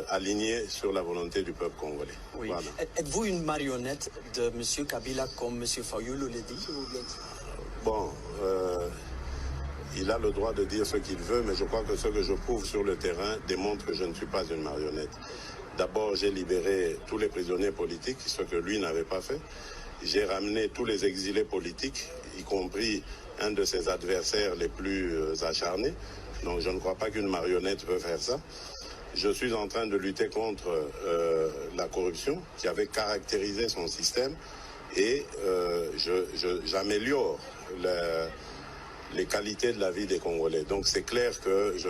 aligné sur la volonté du peuple congolais. Oui. Voilà. Êtes-vous une marionnette de M. Kabila comme M. Fayulu l'a dit? Bon, il a le droit de dire ce qu'il veut, mais je crois que ce que je prouve sur le terrain démontre que je ne suis pas une marionnette. D'abord, j'ai libéré tous les prisonniers politiques, ce que lui n'avait pas fait. J'ai ramené tous les exilés politiques, y compris un de ses adversaires les plus acharnés. Donc je ne crois pas qu'une marionnette peut faire ça. Je suis en train de lutter contre la corruption qui avait caractérisé son système et j'améliore les qualités de la vie des Congolais. Donc c'est clair que je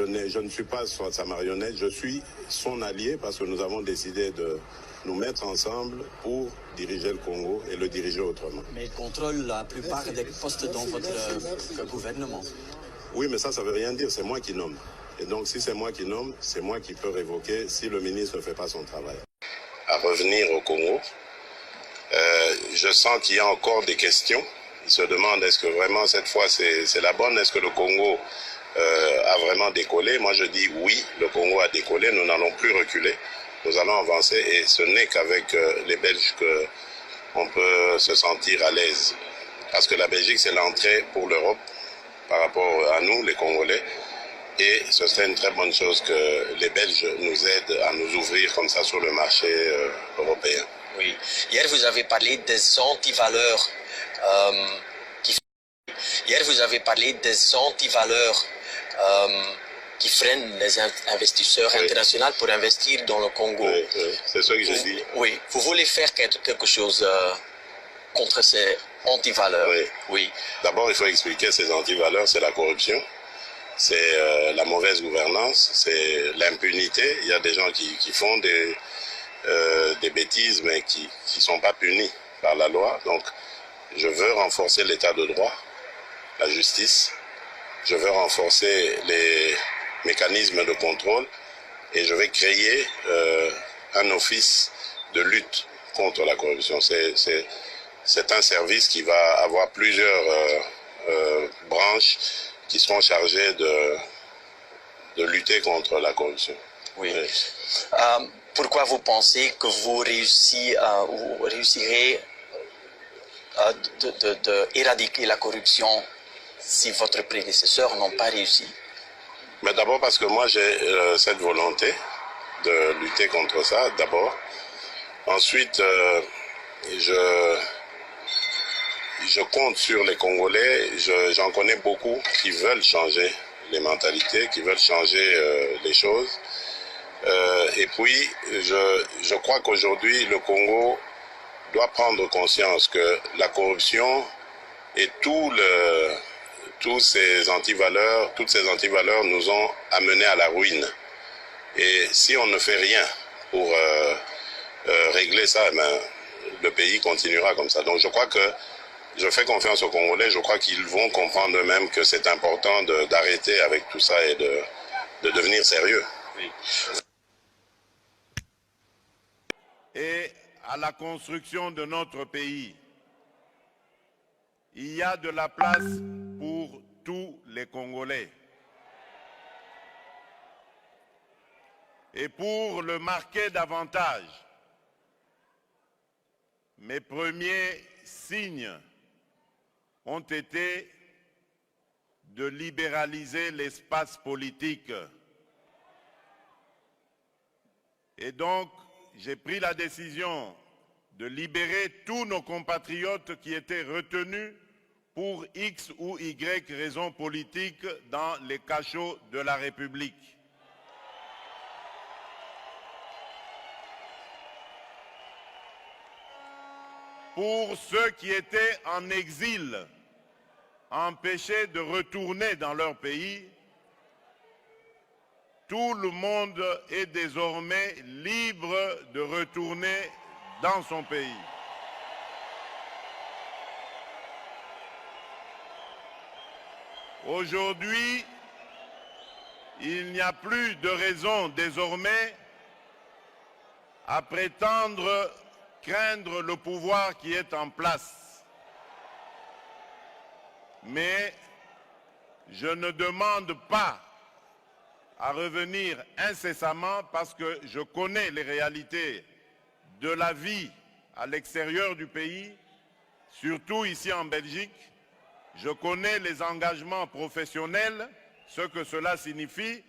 ne suis pas sa marionnette, je suis son allié parce que nous avons décidé de nous mettre ensemble pour diriger le Congo et le diriger autrement. Mais il contrôle la plupart des postes dans votre gouvernement. Oui, mais ça ne veut rien dire, c'est moi qui nomme. Et donc si c'est moi qui nomme, c'est moi qui peux révoquer si le ministre ne fait pas son travail. À revenir au Congo, je sens qu'il y a encore des questions. Ils se demandent est-ce que vraiment cette fois c'est la bonne, est-ce que le Congo a vraiment décollé. Moi je dis oui, le Congo a décollé, nous n'allons plus reculer, nous allons avancer et ce n'est qu'avec les Belges qu'on peut se sentir à l'aise. Parce que la Belgique c'est l'entrée pour l'Europe par rapport à nous les Congolais et ce serait une très bonne chose que les Belges nous aident à nous ouvrir comme ça sur le marché européen. Oui, hier vous avez parlé des antivaleurs qui freinent les investisseurs internationaux pour investir dans le Congo. Oui, c'est ce que je dis. Oui, vous voulez faire quelque chose contre ces antivaleurs. Oui. D'abord, il faut expliquer ces antivaleurs, c'est la corruption, c'est la mauvaise gouvernance, c'est l'impunité. Il y a des gens qui font des bêtises, mais qui ne sont pas punis par la loi. Donc, je veux renforcer l'état de droit, la justice. Je veux renforcer les mécanismes de contrôle et je vais créer un office de lutte contre la corruption. C'est un service qui va avoir plusieurs branches qui seront chargées de lutter contre la corruption. Oui. Pourquoi vous pensez que vous réussirez d'éradiquer la corruption si votre prédécesseur n'ont pas réussi? Mais d'abord parce que moi j'ai cette volonté de lutter contre ça, d'abord. Ensuite, je compte sur les Congolais, j'en connais beaucoup qui veulent changer les mentalités, qui veulent changer les choses. Et puis, je crois qu'aujourd'hui, le Congo doit prendre conscience que la corruption et toutes ces antivaleurs nous ont amenés à la ruine. Et si on ne fait rien pour régler ça, le pays continuera comme ça. Donc je crois que je fais confiance aux Congolais, je crois qu'ils vont comprendre eux-mêmes que c'est important d'arrêter avec tout ça et de devenir sérieux. Oui. Et à la construction de notre pays, il y a de la place pour tous les Congolais. Et pour le marquer davantage, mes premiers signes ont été de libéraliser l'espace politique. Et donc, j'ai pris la décision de libérer tous nos compatriotes qui étaient retenus pour X ou Y raisons politiques dans les cachots de la République. Pour ceux qui étaient en exil, empêchés de retourner dans leur pays, tout le monde est désormais libre de retourner dans son pays. Aujourd'hui, il n'y a plus de raison désormais à prétendre craindre le pouvoir qui est en place. Mais je ne demande pas à revenir incessamment parce que je connais les réalités de la vie à l'extérieur du pays, surtout ici en Belgique. Je connais les engagements professionnels, ce que cela signifie,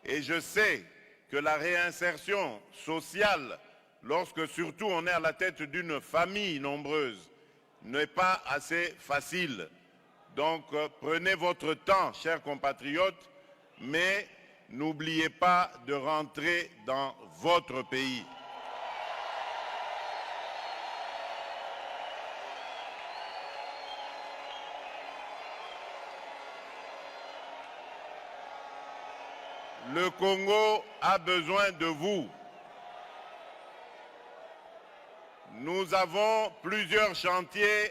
et je sais que la réinsertion sociale, lorsque surtout on est à la tête d'une famille nombreuse, n'est pas assez facile. Donc prenez votre temps, chers compatriotes, mais n'oubliez pas de rentrer dans votre pays. Le Congo a besoin de vous. Nous avons plusieurs chantiers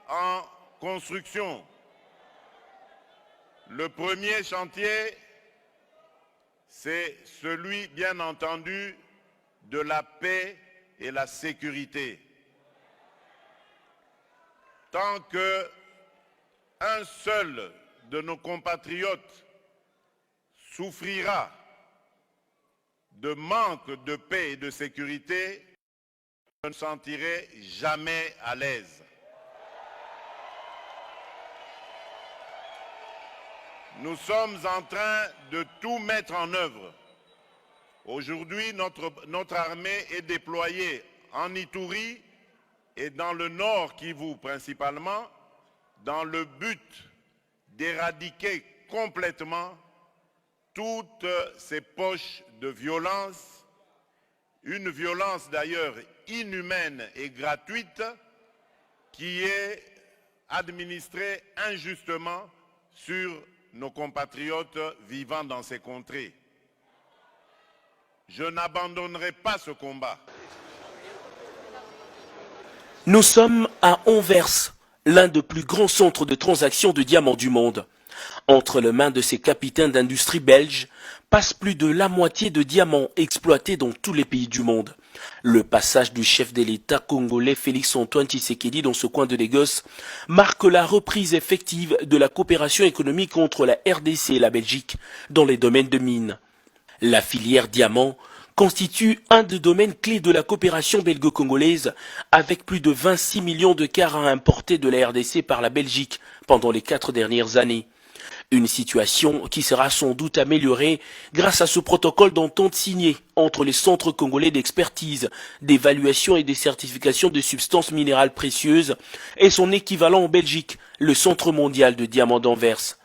en construction. Le premier chantier, c'est celui, bien entendu, de la paix et la sécurité. Tant qu'un seul de nos compatriotes souffrira de manque de paix et de sécurité, je ne me sentirai jamais à l'aise. Nous sommes en train de tout mettre en œuvre. Aujourd'hui, notre armée est déployée en Ituri et dans le nord Kivu principalement, dans le but d'éradiquer complètement toutes ces poches de violence, une violence d'ailleurs inhumaine et gratuite qui est administrée injustement sur nos compatriotes vivant dans ces contrées. Je n'abandonnerai pas ce combat. Nous sommes à Anvers, l'un des plus grands centres de transaction de diamants du monde. Entre les mains de ces capitaines d'industrie belges passe plus de la moitié de diamants exploités dans tous les pays du monde. Le passage du chef de l'État congolais Félix-Antoine Tshisekedi dans ce coin de négoce marque la reprise effective de la coopération économique entre la RDC et la Belgique dans les domaines de mines. La filière diamant constitue un des domaines clés de la coopération belgo-congolaise avec plus de 26 millions de carats importés de la RDC par la Belgique pendant les 4 dernières années. Une situation qui sera sans doute améliorée grâce à ce protocole d'entente signé entre les centres congolais d'expertise, d'évaluation et de certification de substances minérales précieuses et son équivalent en Belgique, le Centre mondial de diamants d'Anvers.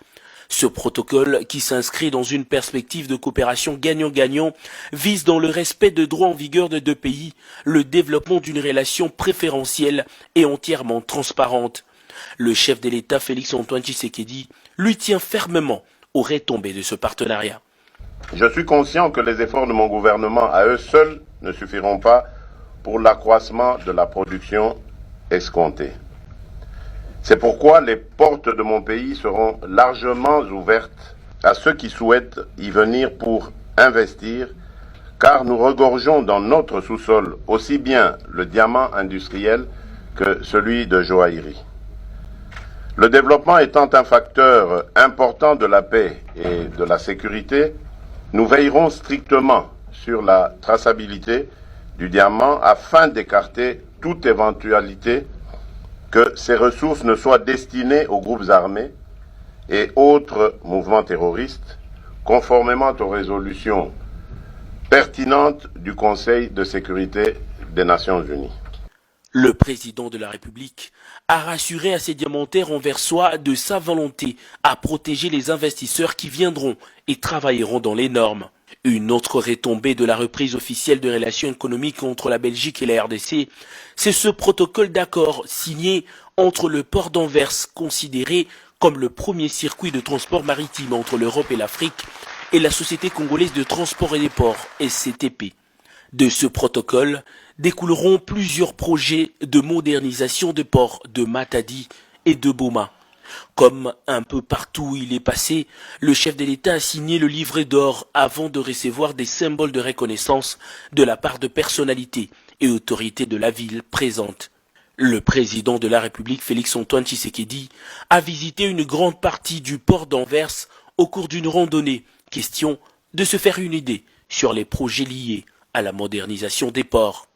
Ce protocole, qui s'inscrit dans une perspective de coopération gagnant-gagnant, vise dans le respect de droits en vigueur de deux pays, le développement d'une relation préférentielle et entièrement transparente. Le chef de l'État Félix-Antoine Tshisekedi lui tient fermement aux retombées de ce partenariat. Je suis conscient que les efforts de mon gouvernement à eux seuls ne suffiront pas pour l'accroissement de la production escomptée. C'est pourquoi les portes de mon pays seront largement ouvertes à ceux qui souhaitent y venir pour investir, car nous regorgeons dans notre sous-sol aussi bien le diamant industriel que celui de joaillerie. Le développement étant un facteur important de la paix et de la sécurité, nous veillerons strictement sur la traçabilité du diamant afin d'écarter toute éventualité que ces ressources ne soient destinées aux groupes armés et autres mouvements terroristes, conformément aux résolutions pertinentes du Conseil de sécurité des Nations Unies. Le président de la République a rassuré à ses diamantaires anversois de sa volonté à protéger les investisseurs qui viendront et travailleront dans les normes. Une autre retombée de la reprise officielle de relations économiques entre la Belgique et la RDC, c'est ce protocole d'accord signé entre le port d'Anvers, considéré comme le premier circuit de transport maritime entre l'Europe et l'Afrique, et la Société congolaise de transport et des ports, SCTP. De ce protocole découleront plusieurs projets de modernisation des ports de Matadi et de Boma. Comme un peu partout où il est passé, le chef de l'État a signé le livret d'or avant de recevoir des symboles de reconnaissance de la part de personnalités et autorités de la ville présentes. Le président de la République, Félix-Antoine Tshisekedi, a visité une grande partie du port d'Anvers au cours d'une randonnée, question de se faire une idée sur les projets liés à la modernisation des ports.